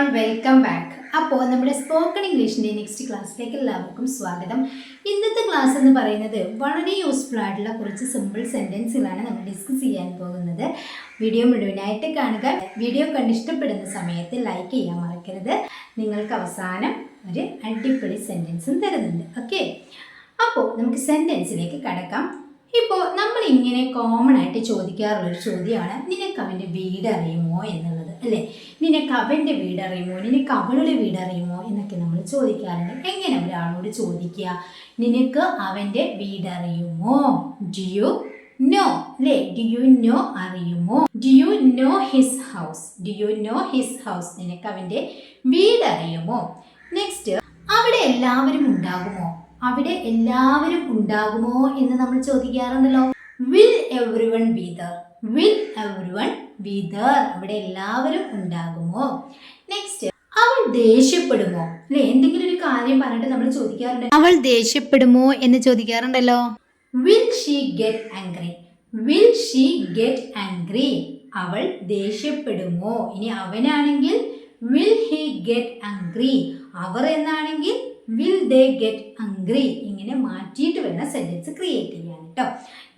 All welcome back. അപ്പോൾ നമ്മുടെ spoken ഇംഗ്ലീഷിൻ്റെ next ക്ലാസ്സിലേക്ക് എല്ലാവർക്കും സ്വാഗതം. ഇന്നത്തെ ക്ലാസ് എന്ന് പറയുന്നത് വളരെ യൂസ്ഫുൾ ആയിട്ടുള്ള കുറച്ച് സിമ്പിൾ സെൻറ്റൻസുകളാണ് നമ്മൾ ഡിസ്കസ് ചെയ്യാൻ പോകുന്നത്. വീഡിയോ മുഴുവനായിട്ട് കാണുക. വീഡിയോ കണ്ടിഷ്ടപ്പെടുന്ന സമയത്ത് ലൈക്ക് ചെയ്യാൻ മറക്കരുത്. നിങ്ങൾക്ക് അവസാനം ഒരു അടിപൊളി സെൻറ്റൻസും തരുന്നുണ്ട്. ഓക്കെ, അപ്പോൾ നമുക്ക് സെൻറ്റൻസിലേക്ക് കടക്കാം. ഇപ്പോൾ നമ്മൾ ഇങ്ങനെ കോമൺ ആയിട്ട് ചോദിക്കാറുള്ളൊരു ചോദ്യമാണ്, നിനക്ക് അവൻ്റെ വീട് അറിയുമോ എന്നുള്ളത്, അല്ലേ? നിനക്ക് അവൻ്റെ വീട് അറിയുമോ, നിനക്ക് അവളുടെ വീട് അറിയുമോ എന്നൊക്കെ നമ്മൾ ചോദിക്കാറുണ്ട്. എങ്ങനെ ഒരാളോട് ചോദിക്കുക? നിനക്ക് അവൻ്റെ വീട് അറിയുമോ? ഡു യു നോ, അല്ലേ? ഡു യു നോ അറിയുമോ? Do you know his house? Do you know his house? നിനക്ക് അവൻ്റെ വീട് അറിയുമോ? നെക്സ്റ്റ്, അവിടെ എല്ലാവരും ഉണ്ടാകുമോ? അവിടെ എല്ലാവരും ഉണ്ടാകുമോ എന്ന് നമ്മൾ ചോദിക്കാറുണ്ടല്ലോ. Will everyone be there? Will everyone be there? അവിടെ എല്ലാവരും ഉണ്ടാകുമോ? നെക്സ്റ്റ്, അവൾ ദേഷ്യപ്പെടുമോ? അല്ലെ, എന്തെങ്കിലും ഒരു കാര്യം പറഞ്ഞിട്ട് നമ്മൾ ചോദിക്കാറുണ്ട്, അവൾ ദേഷ്യപ്പെടുമോ എന്ന് ചോദിക്കാറുണ്ടല്ലോ. Will she get angry? Will she get angry? അവൾ ദേഷ്യപ്പെടുമോ? ഇനി അവനാണെങ്കിൽ വിൽ ഹി ഗെറ്റ് ആംഗ്രി? അവർ എന്നാണെങ്കിൽ വിൽ ദേ ഗെറ്റ് ആംഗ്രി? ഇങ്ങനെ മാറ്റിയിട്ട് വേണം സെന്റൻസ് ക്രിയേറ്റ് ചെയ്യാൻ കേട്ടോ.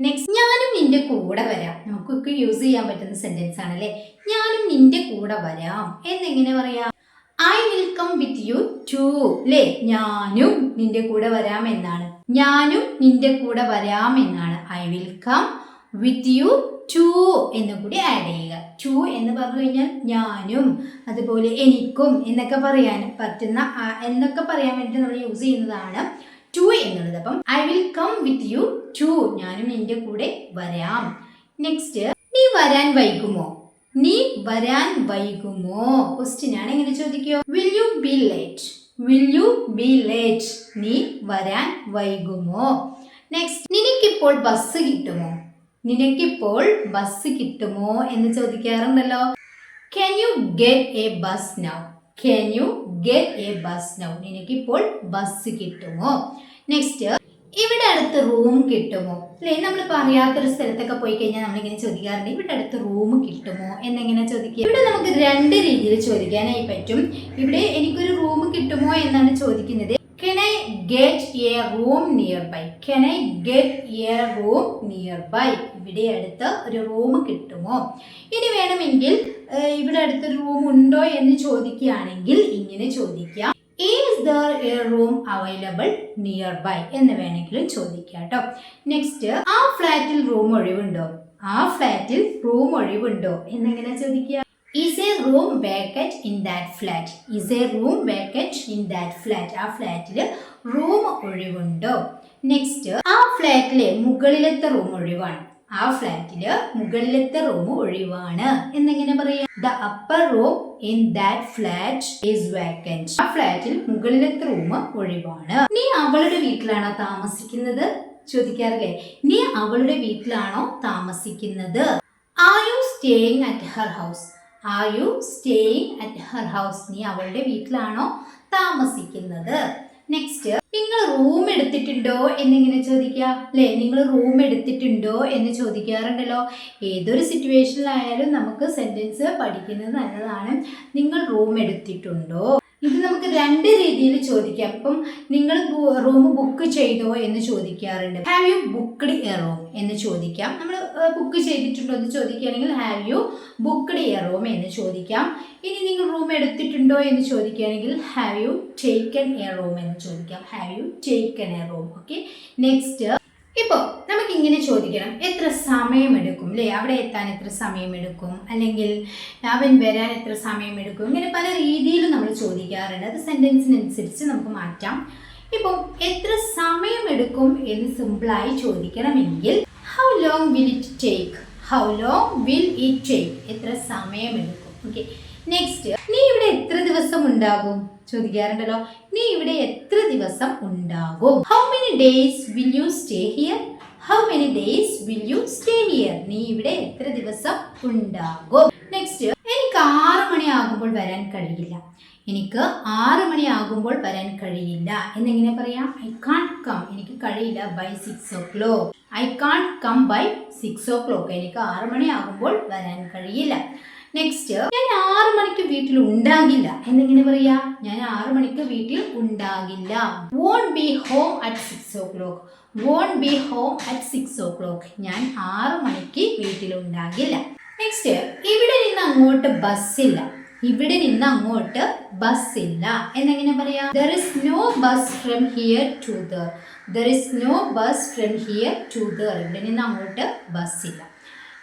നെക്സ്റ്റ്, ഞാനും നിന്റെ കൂടെ വരാം. നമുക്കൊക്കെ യൂസ് ചെയ്യാൻ പറ്റുന്ന സെന്റൻസ് ആണല്ലേ. ഞാനും നിന്റെ കൂടെ വരാം എന്നെങ്ങനെ പറയാം? I will come with you too, അല്ലേ? ഞാനും നിന്റെ കൂടെ വരാം എന്നാണ്. ഞാനും നിന്റെ കൂടെ വരാം എന്നാണ്. I will come with you too എന്ന് കൂടി ആഡ് ചെയ്യുക. ടു എന്ന് പറഞ്ഞു കഴിഞ്ഞാൽ ഞാനും, അതുപോലെ എനിക്കും എന്നൊക്കെ പറയാൻ പറ്റുന്ന, എന്നൊക്കെ പറയാൻ വേണ്ടി നമ്മൾ യൂസ് ചെയ്യുന്നതാണ് ടു എന്നുള്ളത്. അപ്പം I will come with you too, ഞാനും നിന്റെ കൂടെ വരാം. നെക്സ്റ്റ്, നീ വരാൻ വൈകുമോ? നീ വരാൻ വൈകുമോ? ക്വസ്റ്റ്യൻ ആണ്. എങ്ങനെ ചോദിക്കോ? Will you be late? Will you be late? നീ വരാൻ വൈകുമോ? നെക്സ്റ്റ്, നിനക്കിപ്പോൾ ബസ് കിട്ടുമോ? നിനക്കിപ്പോൾ ബസ് കിട്ടുമോ എന്ന് ചോദിക്കാറുണ്ടല്ലോ. Can you get a bus now? Can you get a bus now? നിനക്കിപ്പോൾ ബസ് കിട്ടുമോ? നെക്സ്റ്റ്, ഇവിടെ അടുത്ത് റൂം കിട്ടുമോ? അല്ലേ, നമ്മളിപ്പോൾ അറിയാത്തൊരു സ്ഥലത്തൊക്കെ പോയി കഴിഞ്ഞാൽ നമ്മളിങ്ങനെ ചോദിക്കാറുണ്ട്, ഇവിടെ അടുത്ത് റൂം കിട്ടുമോ എന്നെങ്ങനെ ചോദിക്കുക? ഇവിടെ നമുക്ക് രണ്ട് രീതിയിൽ ചോദിക്കാനായി പറ്റും. ഇവിടെ എനിക്കൊരു റൂം കിട്ടുമോ എന്നാണ് ചോദിക്കുന്നത്. Can I get a room nearby? Can I get a room nearby? ഇവിടെ അടുത്ത് ഒരു റൂം കിട്ടുമോ? ഇനി വേണമെങ്കിൽ ഇവിടെ അടുത്തൊരു റൂം ഉണ്ടോ എന്ന് ചോദിക്കുകയാണെങ്കിൽ ഇങ്ങനെ ചോദിക്കാം, Is there a room available nearby? എന്ന് വേണമെങ്കിലും ചോദിക്കാം കേട്ടോ. നെക്സ്റ്റ്, ആ ഫ്ലാറ്റിൽ റൂം ഒഴിവുണ്ടോ? ആ ഫ്ലാറ്റിൽ റൂം ഒഴിവുണ്ടോ എന്നെങ്ങനെ ചോദിക്കുക? Is a room vacant in that flat? Is a room vacant in that flat? ആ ഫ്ലാറ്റില് റൂം ഒഴിവുണ്ടോ? നെക്സ്റ്റ്, ആ ഫ്ലാറ്റിലെ മുകളിലത്തെ റൂം ഒഴിവാണ്. ആ ഫ്ലാറ്റില് മുകളിലത്തെ റൂം ഒഴിവാണ് എന്നെങ്ങനെ പറയാം? The upper room in that flat is vacant. ആ ഫ്ലാറ്റിൽ മുകളിലത്തെ റൂം ഒഴിവാണ്. നീ അവളുടെ വീട്ടിലാണോ താമസിക്കുന്നത് ചോദിക്കാറില്ലേ? നീ അവളുടെ വീട്ടിലാണോ താമസിക്കുന്നത്? Are you staying at her house? Are you staying at her house? നീ അവളുടെ വീട്ടിലാണോ താമസിക്കുന്നത്? നെക്സ്റ്റ്, നിങ്ങൾ റൂം എടുത്തിട്ടുണ്ടോ എന്നിങ്ങനെ ചോദിക്കുക, അല്ലേ? നിങ്ങൾ റൂം എടുത്തിട്ടുണ്ടോ എന്ന് ചോദിക്കാറുണ്ടല്ലോ. ഏതൊരു സിറ്റുവേഷനിലായാലും നമുക്ക് സെന്റൻസ് പഠിക്കുന്നത് നല്ലതാണ്. നിങ്ങൾ റൂം എടുത്തിട്ടുണ്ടോ? ഇത് നമുക്ക് രണ്ട് രീതിയിൽ ചോദിക്കാം. ഇപ്പം നിങ്ങൾ റൂം ബുക്ക് ചെയ്തോ എന്ന് ചോദിക്കാറുണ്ട്. Have you booked A room എന്ന് ചോദിക്കാം. നമ്മൾ ബുക്ക് ചെയ്തിട്ടുണ്ടോ എന്ന് ചോദിക്കുകയാണെങ്കിൽ have you booked A room എന്ന് ചോദിക്കാം. ഇനി നിങ്ങൾ റൂം എടുത്തിട്ടുണ്ടോ എന്ന് ചോദിക്കുകയാണെങ്കിൽ have you taken A room എന്ന് ചോദിക്കാം. Have you taken A room. Okay, next, ഇപ്പോൾ നമുക്ക് ഇങ്ങനെ ചോദിക്കണം, എത്ര സമയമെടുക്കും, അല്ലേ? അവിടെ എത്താൻ എത്ര സമയമെടുക്കും, അല്ലെങ്കിൽ അവൻ വരാൻ എത്ര സമയമെടുക്കും, ഇങ്ങനെ പല രീതിയിൽ നമ്മൾ ചോദിക്കാറുണ്ട്. അത് സെൻറ്റൻസിനനുസരിച്ച് നമുക്ക് മാറ്റാം. ഇപ്പോൾ എത്ര സമയമെടുക്കും എന്ന് സിമ്പിളായി ചോദിക്കണമെങ്കിൽ how long will it take? How long will it take? എത്ര സമയമെടുക്കും? ഓക്കെ, നെക്സ്റ്റ്, നീ ഇവിടെ എത്ര ദിവസം ഉണ്ടാകും ചോദിക്കാറുണ്ടല്ലോ. നീ ഇവിടെ എത്ര ദിവസം ഉണ്ടാകും? How many days will you stay here? How many days will you stay here? നീ ഇവിടെ എത്ര ദിവസം ഉണ്ടാകും? നെക്സ്റ്റ്, എനിക്ക് 6 മണിയാകുമ്പോൾ വരാൻ കഴിയില്ല. എനിക്ക് 6 മണിയാകുമ്പോൾ വരാൻ കഴിയില്ല എന്നെങ്ങനെ പറയാം? I can't come. എനിക്ക് കഴിയില്ല by 6 o'clock. I can't come by 6 o'clock. എനിക്ക് 6 മണിയാകുമ്പോൾ വരാൻ കഴിയില്ല. നെക്സ്റ്റ്, ഞാൻ 6 മണിക്ക് വീട്ടിൽ ഉണ്ടാകില്ല എന്നെങ്ങനെ പറയാ? ഞാൻ 6 മണിക്ക് വീട്ടിൽ ഉണ്ടാകില്ല. won't be home at 6 o'clock. won't be home at 6 o'clock. ഞാൻ 6 മണിക്ക് വീട്ടിൽ ഉണ്ടാകില്ല. നെക്സ്റ്റ്, ഇവിടെ നിന്ന് അങ്ങോട്ട് ബസ്സില്ല. ഇവിടെ നിന്ന് അങ്ങോട്ട് ബസ്സില്ല എന്നെങ്ങനെ പറയാ? there is no bus from here to there. there is no bus from here to there. ഇവിടെ നിന്ന് അങ്ങോട്ട് ബസ്സില്ല.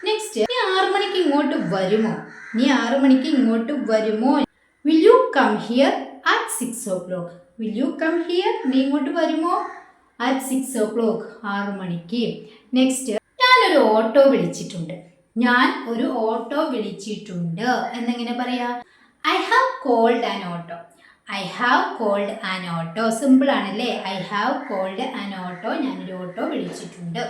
നെക്സ്റ്റ്, നീ 6 മണിക്ക് ഇങ്ങോട്ട് വരുമോ? നീ 6 മണിക്ക് ഇങ്ങോട്ട് വരുമോ? will you come here at 6 o'clock. will you come here? നീ ഇങ്ങോട്ട് വരുമോ? at 6 o'clock. 6 മണിക്ക്. നെക്സ്റ്റ്, ഞാനൊരു ഓട്ടോ വിളിച്ചിട്ടുണ്ട്. ഞാൻ ഒരു ഓട്ടോ വിളിച്ചിട്ടുണ്ട് എന്നെങ്ങനെ പറയാ? I have called an auto. I have called an auto. Simple ആണല്ലേ? I have called an auto. ഞാനൊരു ഓട്ടോ വിളിച്ചിട്ടുണ്ട്.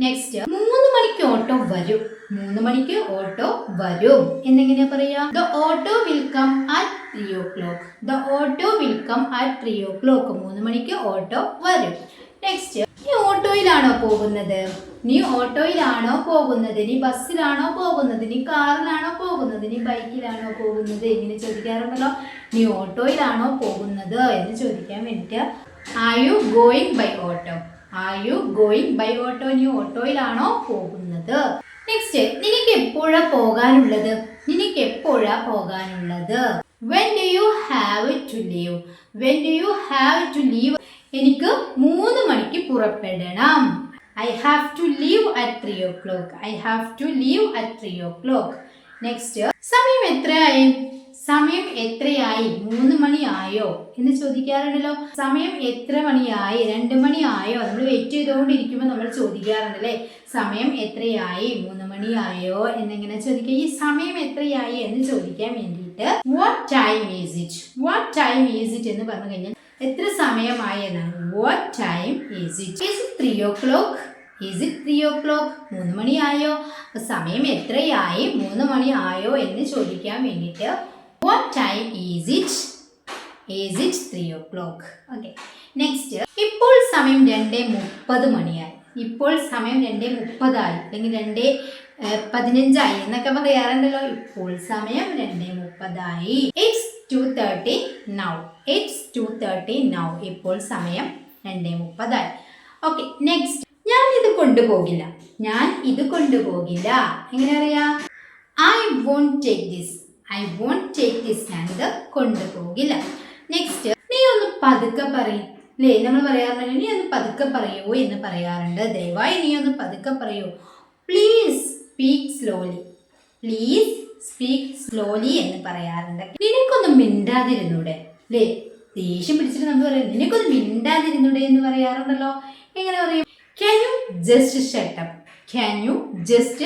നെക്സ്റ്റ്, 3 മണിക്ക് ഓട്ടോ വരും. 3 മണിക്ക് ഓട്ടോ വരും എന്നെങ്ങനെ പറയാ? The auto will come at 3 o'clock. The auto will come at 3 o'clock. 3 മണിക്ക് ഓട്ടോ വരും. നെക്സ്റ്റ്, നീ ഓട്ടോയിലാണോ പോകുന്നത്? നീ ഓട്ടോയിലാണോ പോകുന്നത്? നീ ബസ്സിലാണോ പോകുന്നത്? നീ കാറിലാണോ പോകുന്നത്? നീ ബൈക്കിലാണോ പോകുന്നത്? ഇങ്ങനെ ചോദിക്കാറുണ്ടല്ലോ. നീ ഓട്ടോയിലാണോ പോകുന്നത് എന്ന് ചോദിക്കാൻ വേണ്ടിയിട്ട് are you going by auto? Are you going by auto? നീ ഓട്ടോയിലാണോ പോകുന്നത്? നെക്സ്റ്റ്, നിനക്ക് എപ്പോഴാ പോകാനുള്ളത്? നിനക്ക് എപ്പോഴാ പോകാനുള്ളത്? when do you have to leave? when do you have to leave? എനിക്ക് 3 മണിക്ക് പുറപ്പെടണം. I have to leave at 3 o'clock. I have to leave at 3 o'clock. Next, സമയം എത്രയായി? സമയം എത്രയായി? 3 മണിയായോ എന്ന് ചോദിക്കാറുണ്ടല്ലോ. സമയം എത്ര മണിയായി? 2 മണിയായോ? നമ്മൾ വെയിറ്റ് ചെയ്തുകൊണ്ടിരിക്കുമ്പോൾ നമ്മൾ ചോദിക്കാറുണ്ടല്ലേ, സമയം എത്രയായി? 3 മണിയായോ എന്നെങ്ങനെ ചോദിക്കുക? ഈ സമയം എത്രയായി എന്ന് ചോദിക്കാൻ വേണ്ടിയിട്ട് what time is it? What time is it എന്ന് പറഞ്ഞു കഴിഞ്ഞാൽ എത്ര സമയമായി എന്നാണ്. What time is it? Is it 3 o'clock? Is it 3 o'clock? 3 മണിയായോ? അപ്പൊ സമയം എത്രയായി? 3 മണിയായോ എന്ന് ചോദിക്കാൻ വേണ്ടിയിട്ട് what time is it? Is it 3 o'clock? Okay. Next, ഇപ്പോൾ സമയം 2:30 മണിയായി. ഇപ്പോൾ സമയം 2:30 അല്ലെങ്കിൽ 2:15 എന്നൊക്കെ പറയാറുണ്ടല്ലോ. ഇപ്പോൾ സമയം 2:30. It's 2:30 now. It's 2:30 now. ഇപ്പോൾ സമയം 2:30. Okay. Next, ഞാൻ ഇത് കൊണ്ടുപോകില്ല. ഞാൻ ഇത് കൊണ്ടുപോകില്ല എങ്ങനെ പറയാ? I won't take this. I won't take this. ഞാനിത് കൊണ്ടുപോകില്ല. നെക്സ്റ്റ്, നീ ഒന്ന് പതുക്കെ പറയും അല്ലേ? നമ്മൾ പറയാറുണ്ട് നീ ഒന്ന് പതുക്കെ പറയൂ എന്ന് പറയാറുണ്ട്. ദയവായി നീ ഒന്ന് പതുക്കെ പറയൂ. Please speak slowly. Please speak slowly എന്ന് പറയാറുണ്ട്. നിനക്കൊന്ന് മിണ്ടാതിരുന്നൂടെ അല്ലേ? ദേഷ്യം പിടിച്ചിട്ട് നമ്മൾ പറയും നിനക്കൊന്ന് മിണ്ടാതിരുന്നൂടെ എന്ന് പറയാറുണ്ടല്ലോ. എങ്ങനെ പറയും? Can you just shut up? Can you just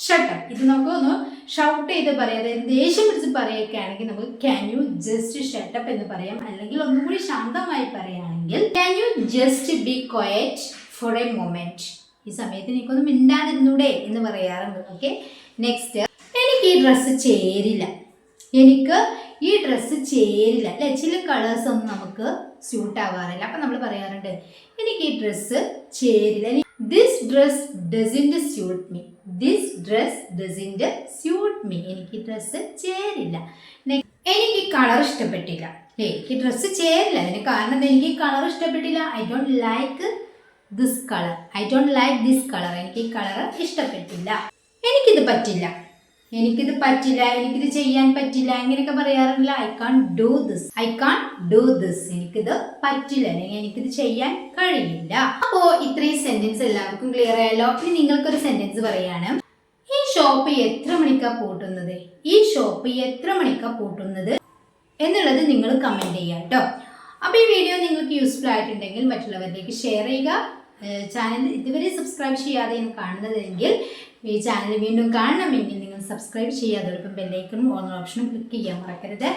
shut up? ഇത് നമുക്ക് ഒന്ന് ഷൗട്ട് ചെയ്ത് പറയാം. അതായത് ദേഷ്യം പിടിച്ച് പറയുകയൊക്കെ ആണെങ്കിൽ നമുക്ക് can you just shut up എന്ന് പറയാം. അല്ലെങ്കിൽ ഒന്നും കൂടി ശാന്തമായി പറയുകയാണെങ്കിൽ can you just be quiet for a moment? ഈ സമയത്ത് എനിക്കൊന്ന് മിണ്ടാതിരുന്നൂടെ എന്ന് പറയാറുണ്ട്. ഓക്കെ. നെക്സ്റ്റ്, എനിക്ക് ഈ ഡ്രസ്സ് ചേരില്ല. എനിക്ക് ഈ ഡ്രസ്സ് ചേരില്ല അല്ലെ? ചില കളേഴ്സ് ഒന്നും നമുക്ക് സ്യൂട്ട് ആവാറില്ല. അപ്പം നമ്മൾ പറയാറുണ്ട് എനിക്ക് ഈ ഡ്രസ്സ് ചേരില്ല. This dress doesn't suit me. This dress doesn't suit me. എനിക്ക് ഈ ഡ്രസ്സ് ചേരില്ല. എനിക്ക് കളർ ഇഷ്ടപ്പെട്ടില്ല. എനിക്ക് ഡ്രസ്സ് ചേരില്ല. അതിന് കാരണം എനിക്ക് ഈ കളർ ഇഷ്ടപ്പെട്ടില്ല. I don't like this colour. I don't like this colour. എനിക്ക് ഈ കളർ ഇഷ്ടപ്പെട്ടില്ല. എനിക്കിത് പറ്റില്ല. എനിക്കിത് പറ്റില്ല. എനിക്കിത് ചെയ്യാൻ പറ്റില്ല. ഇങ്ങനെയൊക്കെ പറയാറില്ല. I can't do this. I can't do this. എനിക്കിത് പറ്റില്ല അല്ലെങ്കിൽ എനിക്കിത് ചെയ്യാൻ കഴിയില്ല. അപ്പോൾ ഇത്രയും സെന്റൻസ് എല്ലാവർക്കും ക്ലിയർ ആയല്ലോ. ഇനി നിങ്ങൾക്കൊരു സെന്റൻസ് പറയാണ്. ഈ ഷോപ്പ് എത്ര മണിക്കാ പൂട്ടുന്നത്? ഈ ഷോപ്പ് എത്ര മണിക്കാ പൂട്ടുന്നത് എന്നുള്ളത് നിങ്ങൾ കമന്റ് ചെയ്യാം കേട്ടോ. അപ്പോൾ ഈ വീഡിയോ നിങ്ങൾക്ക് യൂസ്ഫുൾ ആയിട്ടുണ്ടെങ്കിൽ മറ്റുള്ളവരിലേക്ക് ഷെയർ ചെയ്യുക. ചാനൽ ഇതുവരെ സബ്സ്ക്രൈബ് ചെയ്യാതെയാണ് കാണുന്നതെങ്കിൽ ഈ ചാനൽ വീണ്ടും കാണണമെങ്കിൽ നിങ്ങൾ സബ്സ്ക്രൈബ് ചെയ്യുക. അതോടൊപ്പം ബെല്ലൈക്കണും ഓൺ ഓപ്ഷനും ക്ലിക്ക് ചെയ്യാൻ മറക്കരുത്.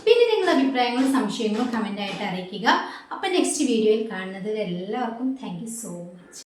പിന്നെ നിങ്ങളുടെ അഭിപ്രായങ്ങളും സംശയങ്ങളും കമൻ്റായിട്ട് അറിയിക്കുക. അപ്പം നെക്സ്റ്റ് വീഡിയോയിൽ കാണുന്നതിൽ എല്ലാവർക്കും താങ്ക് യു സോ മച്ച്.